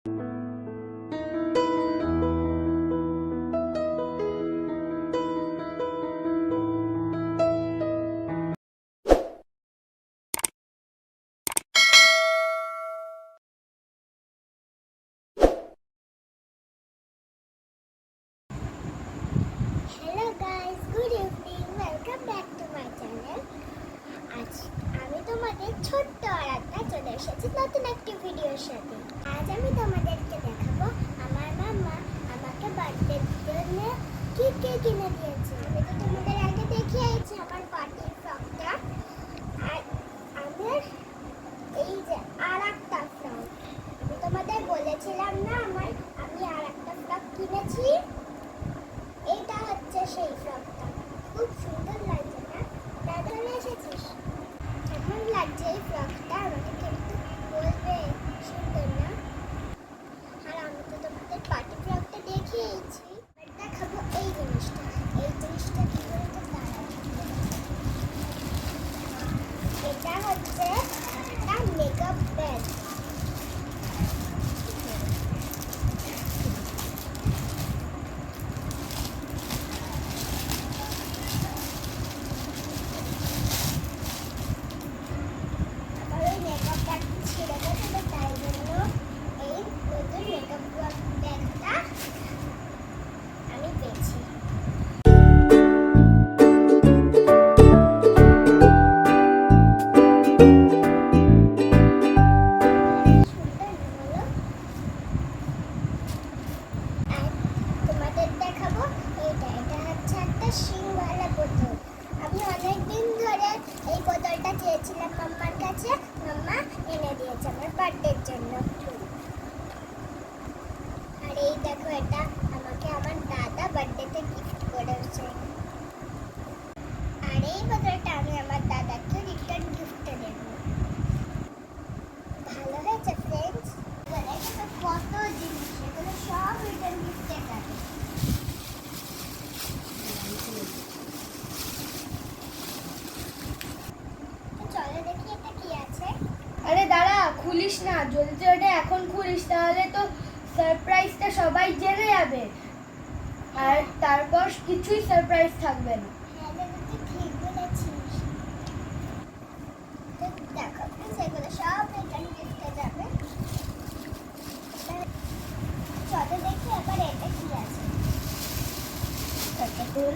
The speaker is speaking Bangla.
Hello guys, good evening. Welcome back to my channel. আজ আমি তোমাদের ছোট্ট আর একটা চলে এসেছি নতুন একটি ভিডিওর সাথে। আজ আমি তোমাদেরকে দেখাবো আমার মামা আমাকে বার্থডের জন্য কি কি কিনে দিয়েছে। আমি তো তোমাদের আগে দেখিয়েছি আমার পার্টির ফ্রকটা, আর আমার এই যে আর একটা ফ্রক। আমি তোমাদের বলেছিলাম না আমি আর একটা ফ্রক কিনেছি। এইটা হচ্ছে সেই ফ্রকটা, খুব সুন্দর লাগছে না? দাদা এসেছিস, কেমন লাগছে এই ফ্রকটা? আমাকে কিন্তু বলবে, সুন্দর না? আর আমি তো তোমাদের পার্টি ফ্রকটা দেখিয়েছি, দেখাবো এই জিনিসটা। এই জিনিসটা কি বলতে দাঁড়াও, এটা হচ্ছে একটা মেকআপ ব্যাগ। আমি অনেকদিন ধরে এই বোতলটা চেয়েছিলাম মাম্মার কাছে, মাম্মা এনে দিয়েছে আমার বার্থডের জন্য। আর এই দেখো, এটা আমাকে আমার দাদা বার্থডেতে গিফট করেছে। আর এই বোতলটা আমি আমার দাদাকে রিটার্ন গিফটে দেব। ভালো হয়েছে ফ্রেন্ডস? কত জিনিস, এগুলো সব রিটার্ন গিফটে যাবে। চলো দেখি এটা কি আছে। আরে দাঁড়া, খুলিস না, জলদি জলদি এখন খুলিস, তাহলে তো সারপ্রাইজটা সবাই জেনে যাবে, আর তারপর কিছুই সারপ্রাইজ থাকবে না। হ্যাঁ দাদা, তুই ঠিক বলেছিস। দেখো সেগুলো সব রিটার্ন গিফটে যাবে। চলো দেখি এবার এটা কি আছে। একটা খুল।